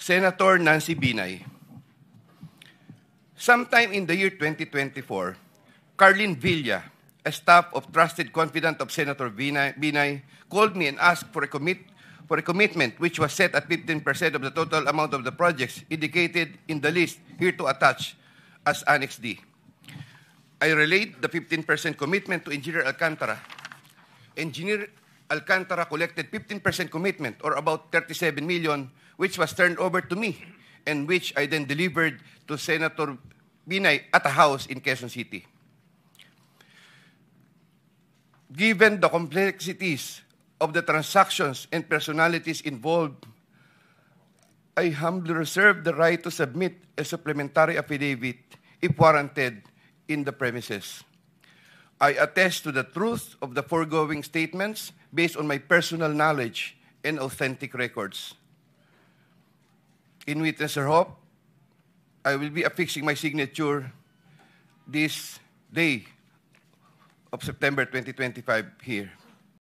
Senator Nancy Binay. Sometime in the year 2024, Carlin Villa, a staff of trusted confidant of Senator Binay, called me and asked for a commitment which was set at 15% of the total amount of the projects indicated in the list here to attach as Annex D. I relayed the 15% commitment to Engineer Alcantara. Engineer Alcantara collected 15% commitment, or about 37 million, which was turned over to me, and which I then delivered to Senator Binay at a house in Quezon City. Given the complexities of the transactions and personalities involved, I humbly reserve the right to submit a supplementary affidavit if warranted in the premises. I attest to the truth of the foregoing statements based on my personal knowledge and authentic records. In witness or hope, I will be affixing my signature this day of September 2025 here.